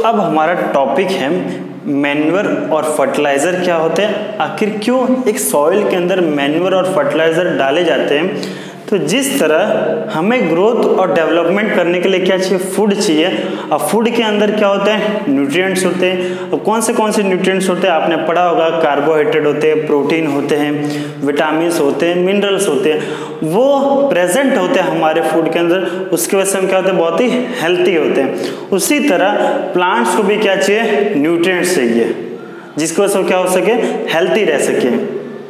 अब हमारा टॉपिक है मैन्योर और फर्टिलाइज़र क्या होते हैं, आखिर क्यों एक सॉइल के अंदर मैन्योर और फर्टिलाइज़र डाले जाते हैं। तो जिस तरह हमें ग्रोथ और डेवलपमेंट करने के लिए क्या चाहिए, फूड चाहिए। अब फूड के अंदर क्या होते हैं, न्यूट्रिएंट्स होते हैं। अब कौन से न्यूट्रिएंट्स होते हैं आपने पढ़ा होगा, कार्बोहाइड्रेट होते हैं, प्रोटीन होते हैं, विटामिन होते हैं, मिनरल्स होते हैं, वो प्रेजेंट होते हैं हमारे फूड के अंदर। उसकी वजह से हम क्या होते हैं, बहुत ही हेल्थी होते हैं। उसी तरह प्लांट्स को भी क्या चाहिए, न्यूट्रिएंट्स चाहिए, जिसकी वजह से क्या हो सके, हेल्थी रह सके।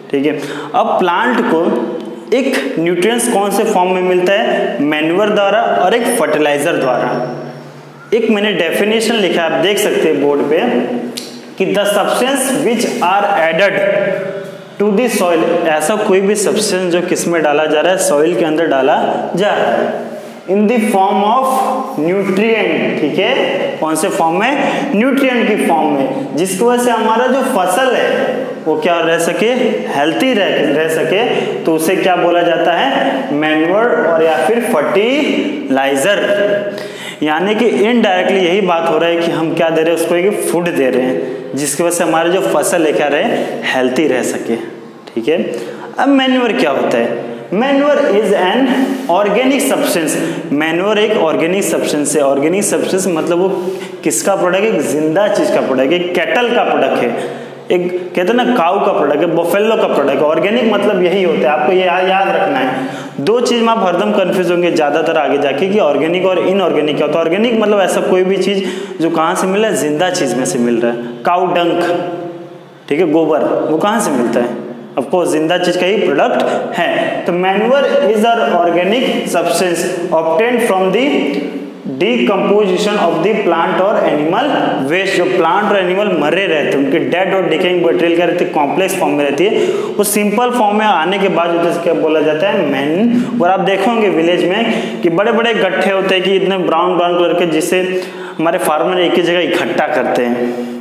ठीक है, अब प्लांट को एक न्यूट्रिएंट्स कौन से फॉर्म में मिलता है, मैन्योर द्वारा और एक फर्टिलाइजर द्वारा। एक मैंने डेफिनेशन लिखा है, आप देख सकते हैं बोर्ड पे, कि the substance which are added to the soil, ऐसा कोई भी सब्सटेंस जो किस में डाला जा रहा है, सॉइल के अंदर डाला जा रहा है, in the form of nutrient. ठीक है, कौन से फॉर्म में, न्यूट्रिएंट की फॉर्म में, जिसकी वजह से हमारा जो फसल है वो क्या रह सके, हेल्थी रह सके। तो उसे क्या बोला जाता है, मैन्योर और या फिर फर्टिलाइजर। यानी कि इनडायरेक्टली यही बात हो रहा है कि हम क्या दे रहे हैं उसको, एक फूड दे रहे हैं जिसकी वजह से हमारे जो फसल है क्या रहे, हेल्थी रह सके। ठीक है, अब मैन्योर क्या होता है, manure is an organic substance. Manure एक ऑर्गेनिक सब्सटेंस है। ऑर्गेनिक सब्सटेंस मतलब वो किसका प्रोडक्ट है, एक जिंदा चीज का प्रोडक्ट है, एक कैटल का प्रोडक्ट है, एक कहते हैं ना काऊ का प्रोडक्ट है, बफेलो का प्रोडक्ट है। ऑर्गेनिक मतलब यही होता है, आपको ये याद रखना है। दो चीज में आप हरदम कंफ्यूज होंगे ज्यादातर आगे जाके कि ऑर्गेनिक और इनऑर्गेनिक क्या होता है। ऑर्गेनिक मतलब ऐसा कोई भी चीज जो कहाँ से मिल रहा है, जिंदा चीज में से मिल रहा है। काऊ डंक, ठीक है, गोबर, वो कहाँ से मिलता है, ऑफकोर्स जिंदा चीज का ही प्रोडक्ट है। तो manure is a organic substance obtained from the decomposition of the plant और एनिमल वेस्ट। जो प्लांट और एनिमल मरे रहते हैं, उनके डेड और डिकेइंग मटेरियल क्या रहती है, कॉम्प्लेक्स फॉर्म में रहती है। वो सिंपल फॉर्म में आने के बाद उसे क्या बोला जाता है, मैन्योर। आप देखोगे विलेज में कि बड़े बड़े गट्ठे होते हैं कि इतने ब्राउन ब्राउन कलर के, जिससे हमारे फार्मर एक ही जगह इकट्ठा करते हैं।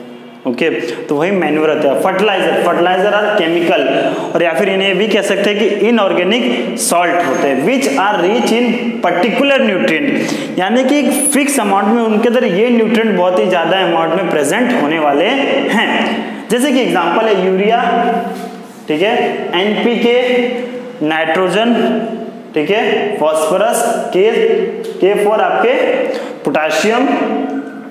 ओके, तो वही मैन्योर होता है। फर्टिलाइजर आर केमिकल, और या फिर इन्हें भी कह सकते हैं कि इनऑर्गेनिक सॉल्ट होते हैं, which are rich in particular nutrient. यानी कि एक फिक्स अमाउंट में उनके अंदर ये न्यूट्रिएंट बहुत ही ज्यादा अमाउंट में प्रेजेंट होने वाले हैं। जैसे कि एग्जांपल है यूरिया, ठीक है, एनपीके, नाइट्रोजन, ठीक है, फॉस्फोरस, के फॉर आपके पोटाशियम,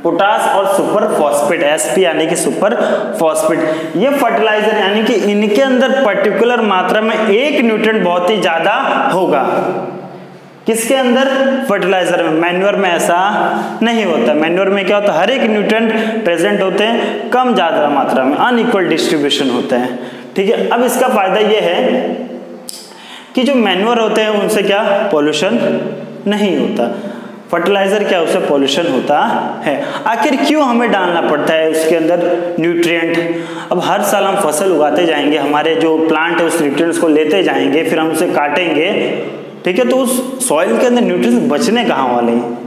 पोटास और सुपर फॉस्फेट, एसपी यानी कि सुपर फॉस्फेट। ये फर्टिलाइजर यानी कि इनके अंदर पर्टिकुलर मात्रा में एक न्यूट्रिएंट बहुत ही ज्यादा होगा। किसके अंदर, फर्टिलाइजर में। मैन्योर में ऐसा नहीं होता। मैन्योर में क्या होता है, हर एक न्यूट्रिएंट प्रेजेंट होते हैं, कम ज्यादा मात्रा में, अनइक्वल डिस्ट्रीब्यूशन होता है। ठीक है, अब इसका फायदा यह है कि जो मैन्योर होते हैं उनसे क्या पॉल्यूशन नहीं होता। फर्टिलाइजर क्या, उससे पॉल्यूशन होता है। आखिर क्यों हमें डालना पड़ता है उसके अंदर न्यूट्रिएंट। अब हर साल हम फसल उगाते जाएंगे, हमारे जो प्लांट है उस न्यूट्रिएंट्स को लेते जाएंगे, फिर हम उसे काटेंगे, ठीक है, तो उस सॉइल के अंदर न्यूट्रिएंट्स बचने कहाँ वाले हैं,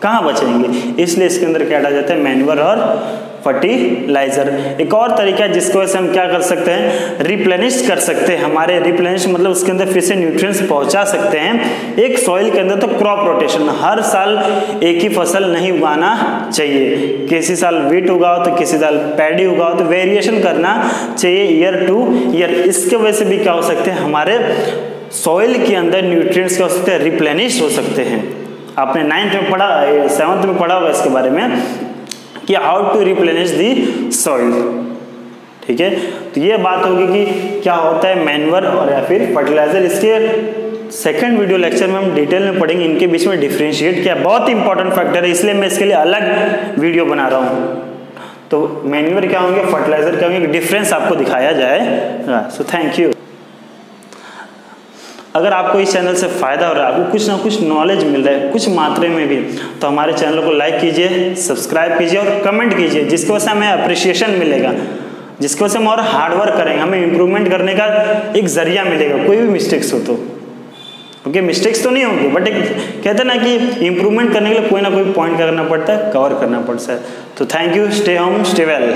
कहाँ बचेंगे। इसलिए इसके अंदर क्या डाला जाता है, मैन्योर और फर्टिलाइजर। एक और तरीका है जिसकी वजह से हम क्या कर सकते हैं, रिप्लेनिश कर सकते हैं। हमारे रिप्लेनिश मतलब उसके अंदर फिर से न्यूट्रिएंट्स पहुंचा सकते हैं एक सॉइल के अंदर। तो क्रॉप रोटेशन, हर साल एक ही फसल नहीं उगाना चाहिए। किसी साल वीट उगाओ तो किसी साल पैडी उगाओ, तो वेरिएशन करना चाहिए ईयर टू ईयर। इसके वजह से भी क्या हो सकते हैं, हमारे सॉइल के अंदर न्यूट्रिएंट्स क्या हो सकते हैं, रिप्लेनिश हो सकते हैं। आपने 9th में पढ़ा, 7th में पढ़ा होगा इसके बारे में कि how to replenish the soil. ठीक है, तो ये बात होगी कि क्या होता है मैन्योर और या फिर फर्टिलाइजर। इसके सेकंड वीडियो लेक्चर में हम डिटेल में पढ़ेंगे, इनके बीच में डिफरेंशिएट क्या, बहुत इंपॉर्टेंट फैक्टर है, इसलिए मैं इसके लिए अलग वीडियो बना रहा हूँ। तो मैन्योर क्या होंगे, फर्टिलाइजर क्या होंगे, डिफरेंस आपको दिखाया जाएगा। So thank you. अगर आपको इस चैनल से फायदा हो रहा है, आपको कुछ ना कुछ नॉलेज मिल रहा है कुछ मात्रा में भी, तो हमारे चैनल को लाइक कीजिए, सब्सक्राइब कीजिए और कमेंट कीजिए, जिसकी वजह से हमें अप्रिशिएशन मिलेगा, जिसकी वजह से हम और हार्डवर्क करेंगे, हमें इम्प्रूवमेंट करने का एक जरिया मिलेगा। कोई भी मिस्टेक्स हो तो, क्योंकि मिस्टेक्स तो नहीं होंगी, बट एक कहते हैं ना कि इम्प्रूवमेंट करने के लिए कोई ना कोई पॉइंट करना पड़ता है, कवर करना पड़ता है। तो thank you, stay home, stay well.